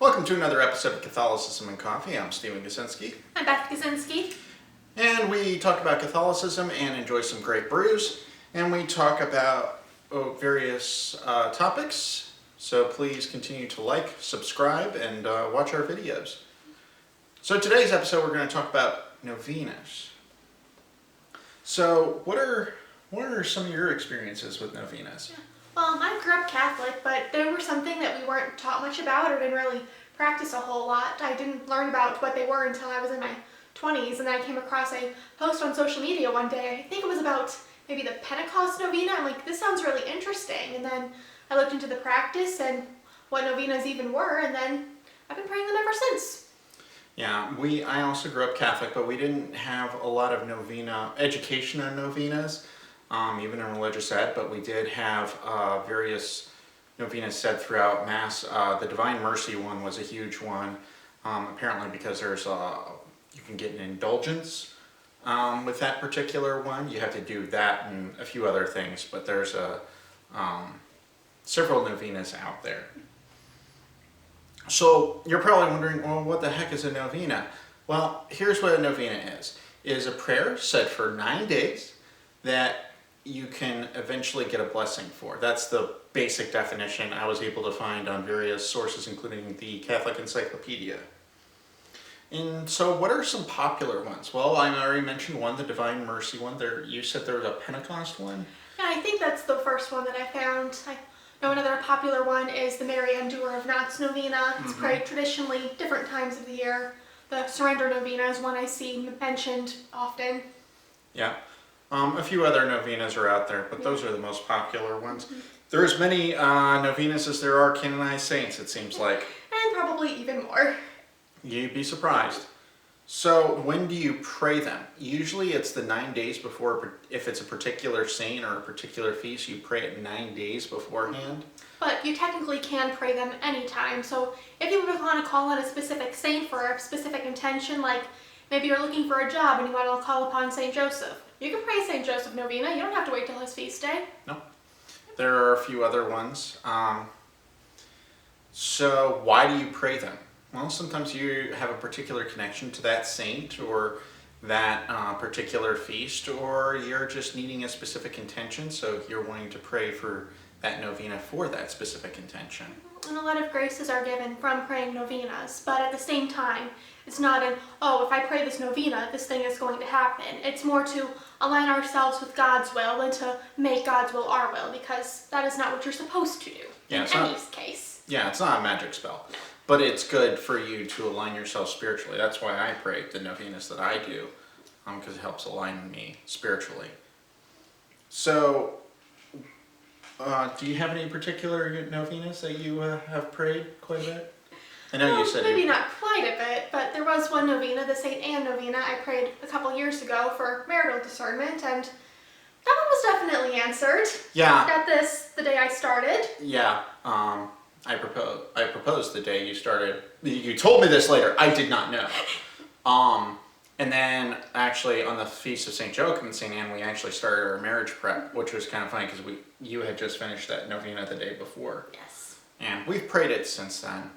Welcome to another episode of Catholicism and Coffee. I'm Stephen Kaczynski. I'm Beth Kaczynski. And we talk about Catholicism and enjoy some great brews. And we talk about various topics. So please continue to like, subscribe, and watch our videos. So today's episode we're going to talk about novenas. So what are some of your experiences with novenas? Yeah. Well, I grew up Catholic, but they were something that we weren't taught much about or didn't really practice a whole lot. I didn't learn about what they were until I was in my 20s, and then I came across a post on social media one day. I think it was about maybe the Pentecost novena. I'm like, this sounds really interesting. And then I looked into the practice and what novenas even were, and then I've been praying them ever since. Yeah, I also grew up Catholic, but we didn't have a lot of novena education on novenas. Even in religious ed, but we did have various novenas said throughout Mass. The Divine Mercy one was a huge one, apparently because you can get an indulgence with that particular one. You have to do that and a few other things, but there's several novenas out there. So you're probably wondering, well, what the heck is a novena? Well, here's what a novena is. It is a prayer said for 9 days that you can eventually get a blessing for. That's the basic definition I was able to find on various sources, including the Catholic Encyclopedia. And so what are some popular ones? Well, I already mentioned one, the Divine Mercy one. You said there was a Pentecost one? Yeah, I think that's the first one that I found. I know another popular one is the Mary Undoer of Knots novena. It's prayed traditionally different times of the year. The Surrender novena is one I see mentioned often. Yeah. A few other novenas are out there, but those are the most popular ones. There are as many novenas as there are canonized saints, it seems like. And probably even more. You'd be surprised. So when do you pray them? Usually it's the 9 days before, if it's a particular saint or a particular feast, you pray it 9 days beforehand. But you technically can pray them anytime. So if you want to call on a specific saint for a specific intention, like maybe you're looking for a job and you want to call upon St. Joseph, you can pray St. Joseph novena. You don't have to wait till his feast day. No. There are a few other ones. So why do you pray them? Well, sometimes you have a particular connection to that saint or that particular feast, or you're just needing a specific intention, so you're wanting to pray for that novena for that specific intention. And a lot of graces are given from praying novenas, but at the same time, it's not if I pray this novena, this thing is going to happen. It's more to align ourselves with God's will and to make God's will our will, because that is not what you're supposed to do in any case. Yeah, it's not a magic spell, but it's good for you to align yourself spiritually. That's why I pray the novenas that I do, because it helps align me spiritually. So, do you have any particular novenas that you have prayed quite a bit? I know you said maybe not quite a bit, but there was one novena, the St. Anne novena, I prayed a couple years ago for marital discernment, and that one was definitely answered. Yeah. I got this the day I started. Yeah. I proposed the day you started. You told me this later. I did not know. And then actually on the Feast of St. Joachim and St. Anne, we actually started our marriage prep, which was kind of funny because you had just finished that novena the day before. Yes. And we've prayed it since then.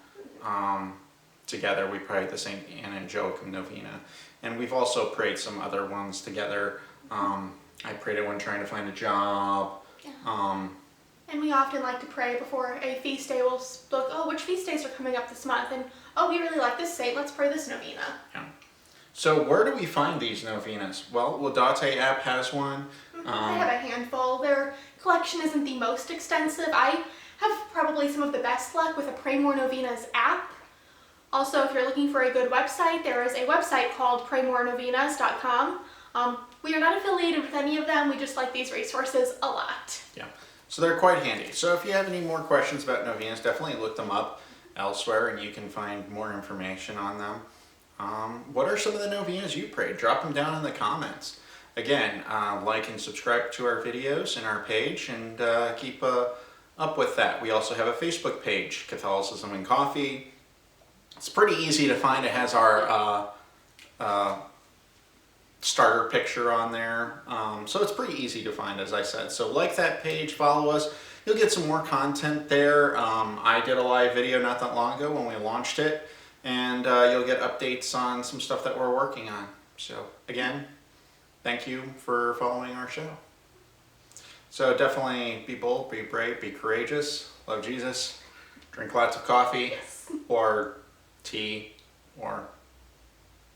Together we prayed the St. Anne and Joachim novena. And we've also prayed some other ones together. I prayed it when trying to find a job. Yeah. And we often like to pray before a feast day. We'll look, which feast days are coming up this month? And, we really like this saint, let's pray this novena. Yeah. So where do we find these novenas? Well, Laudate app has one. I have a handful. Their collection isn't the most extensive. I have probably some of the best luck with a Pray More Novenas app. Also, if you're looking for a good website, there is a website called praymorenovenas.com. We are not affiliated with any of them. We just like these resources a lot. Yeah, so they're quite handy. So if you have any more questions about novenas, definitely look them up elsewhere and you can find more information on them. What are some of the novenas you prayed? Drop them down in the comments. Again, like and subscribe to our videos and our page, and keep up with that. We also have a Facebook page, Catholicism and Coffee. It's pretty easy to find. It has our starter picture on there. So it's pretty easy to find, as I said. So like that page, follow us. you'll get some more content there. I did a live video not that long ago when we launched it, and you'll get updates on some stuff that we're working on. So again, thank you for following our show. So definitely be bold, be brave, be courageous, love Jesus, drink lots of coffee, Yes. or tea, or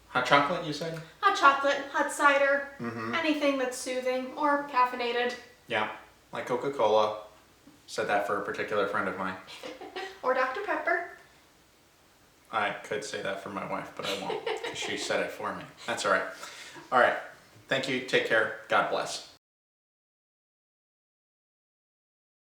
hot chocolate, you said? Hot chocolate, hot cider, Mm-hmm. anything that's soothing or caffeinated. Yeah, like Coca-Cola. Said that for a particular friend of mine. Or Dr. Pepper. I could say that for my wife, but I won't, 'cause she said it for me. That's all right. All right. Thank you. Take care. God bless.